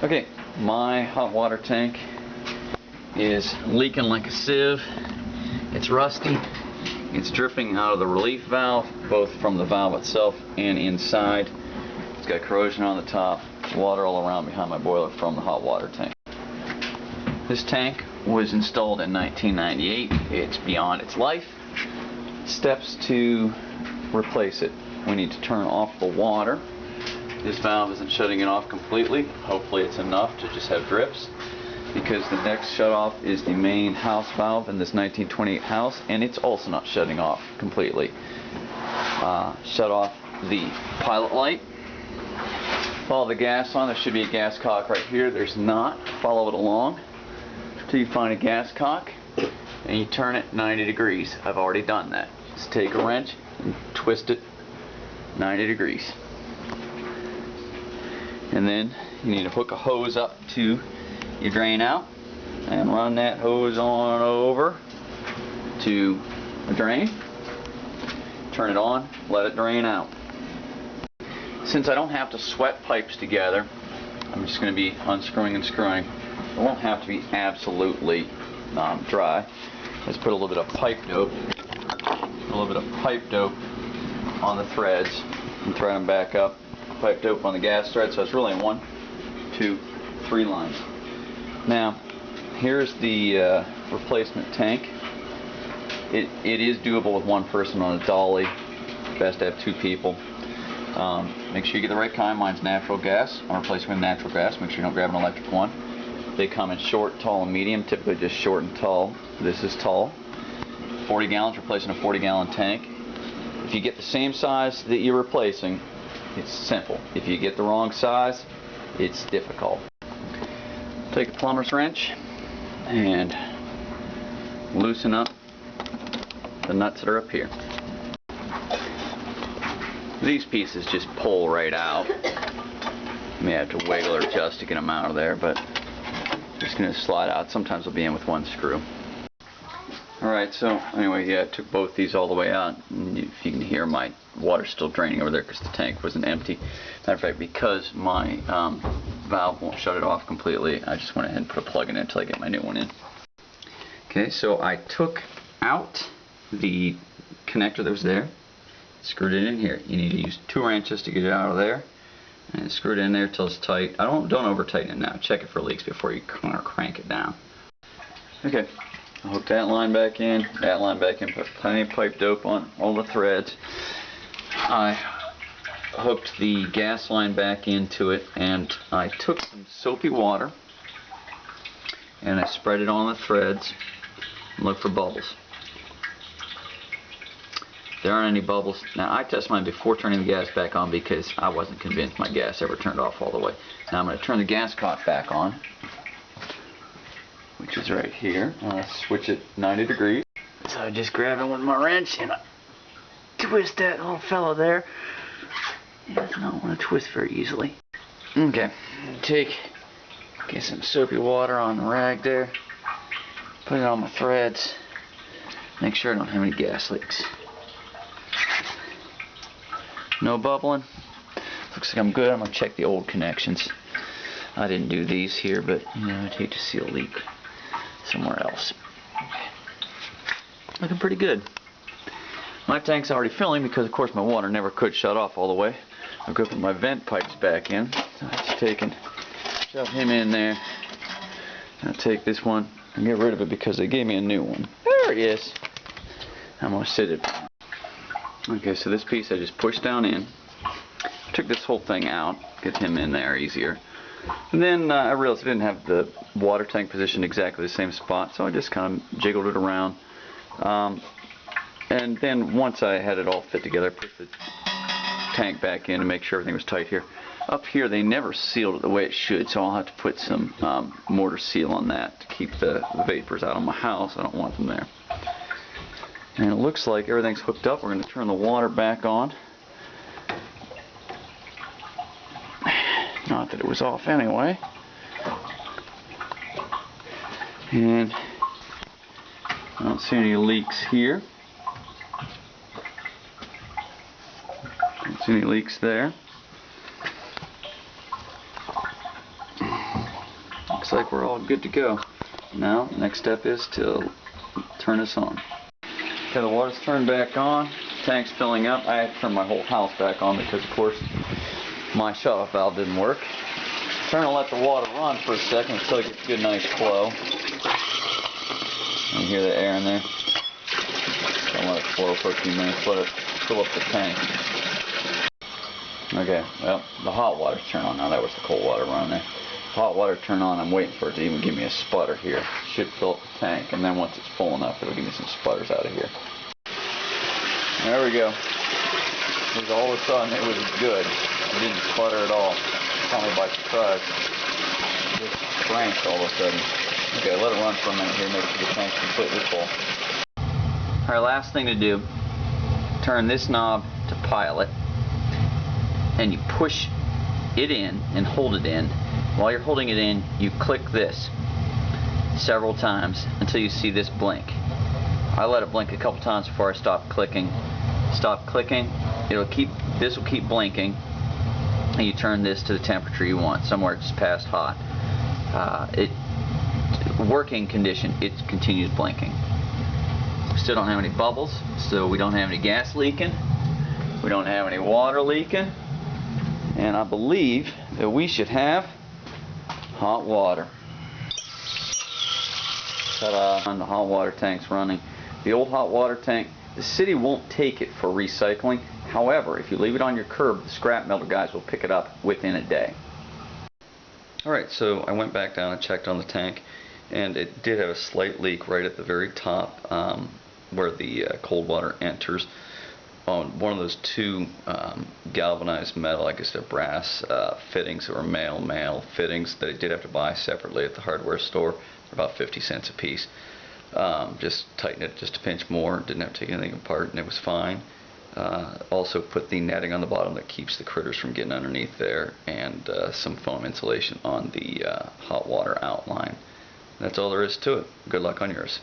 Okay, my hot water tank is leaking like a sieve. It's rusty. It's dripping out of the relief valve, both from the valve itself and inside. It's got corrosion on the top, water all around behind my boiler from the hot water tank. This tank was installed in 1998. It's beyond its life. Steps to replace it. We need to turn off the water. This valve isn't shutting it off completely. Hopefully it's enough to just have drips, because the next shut off is the main house valve in this 1928 house, and it's also not shutting off completely. Shut off the pilot light. Follow the gas on. There should be a gas cock right here. There's not. Follow it along until you find a gas cock, and you turn it 90 degrees. I've already done that. Just take a wrench and twist it 90 degrees. And then you need to hook a hose up to your drain out and run that hose on over to the drain. Turn it on, let it drain out. Since I don't have to sweat pipes together, I'm just going to be unscrewing and screwing. It won't have to be absolutely dry. Let's put a little bit of pipe dope, on the threads and thread them back up. Pipe dope on the gas thread, so it's really 1, 2, 3 lines. Now, here's the replacement tank. It is doable with one person on a dolly. Best to have 2 people. Make sure you get the right kind. Mine's natural gas. I'm replacing with natural gas. Make sure you don't grab an electric one. They come in short, tall, and medium. Typically just short and tall. This is tall. 40 gallons, replacing a 40-gallon tank. If you get the same size that you're replacing, it's simple. If you get the wrong size, it's difficult. Take a plumber's wrench and loosen up the nuts that are up here. These pieces just pull right out. You may have to wiggle or adjust to get them out of there, but just going to slide out. Sometimes they'll be in with one screw. Alright, so anyway, yeah, I took both these all the way out. And if you can hear, my water's still draining over there because the tank wasn't empty. Matter of fact, because my valve won't shut it off completely, I just went ahead and put a plug in it until I get my new one in. Okay, so I took out the connector that was there, screwed it in here. You need to use 2 wrenches to get it out of there, and screw it in there till it's tight. Don't over tighten it now. Check it for leaks before you crank it down. Okay. I hooked that line back in, put plenty of pipe dope on all the threads. I hooked the gas line back into it, and I took some soapy water and I spread it on the threads and look for bubbles. There aren't any bubbles. Now, I test mine before turning the gas back on because I wasn't convinced my gas ever turned off all the way. Now I'm going to turn the gas cock back on, which is right here. Switch it 90 degrees. So I just grab it with my wrench and I twist that little fellow there. It does not want to twist very easily. Okay, get some soapy water on the rag there, put it on my threads, make sure I don't have any gas leaks. No bubbling. Looks like I'm good. I'm going to check the old connections. I didn't do these here, but you know, I'd hate to see a leak somewhere else. Looking pretty good. My tank's already filling because of course my water never could shut off all the way. I've got to put my vent pipes back in. So I just shove him in there. I'll take this one and get rid of it because they gave me a new one. There it is. I'm going to sit it. Okay, so this piece I just pushed down in. Took this whole thing out, get him in there easier. And then I realized I didn't have the water tank positioned exactly the same spot, so I just kind of jiggled it around. And then once I had it all fit together, I put the tank back in to make sure everything was tight here. Up here they never sealed it the way it should, so I'll have to put some mortar seal on that to keep the vapors out of my house. I don't want them there. And it looks like everything's hooked up. We're going to turn the water back on. Not that it was off anyway. And I don't see any leaks here. Don't see any leaks there. looks like we're all good to go. Now, next step is to turn this on. Okay, the water's turned back on. Tank's filling up. I had to turn my whole house back on because, of course, my shut-off valve didn't work. Turn and let the water run for a second until it gets a good, nice flow. You hear the air in there? Don't let it flow for a few minutes. Let it fill up the tank. Okay, well, the hot water's turned on now. That was the cold water running there. Hot water turned on. I'm waiting for it to even give me a sputter here. Should fill up the tank, and then once it's full enough, it'll give me some sputters out of here. There we go. Because all of a sudden it was good. It didn't sputter at all. Caught me by surprise. Just cranked all of a sudden. Okay, let it run for a minute here. Make sure the tank's completely full. Alright, last thing to do. Turn this knob to pilot, and you push it in and hold it in. While you're holding it in, you click this several times until you see this blink. I let it blink a couple times before I stop clicking. Stop clicking, this will keep blinking, and you turn this to the temperature you want, somewhere just past hot. Working condition, it continues blinking. We still don't have any bubbles, so we don't have any gas leaking, we don't have any water leaking, and I believe that we should have hot water. Ta-da! The hot water tank's running. The old hot water tank, the city won't take it for recycling. However, if you leave it on your curb, the scrap metal guys will pick it up within a day. Alright, so I went back down and checked on the tank, and it did have a slight leak right at the very top where the cold water enters. On one of those two galvanized metal, I guess they're brass fittings, or male fittings that I did have to buy separately at the hardware store. They're about 50 cents a piece. Just tighten it just a pinch more. Didn't have to take anything apart, and it was fine. Also put the netting on the bottom that keeps the critters from getting underneath there, and some foam insulation on the hot water outline. That's all there is to it. Good luck on yours.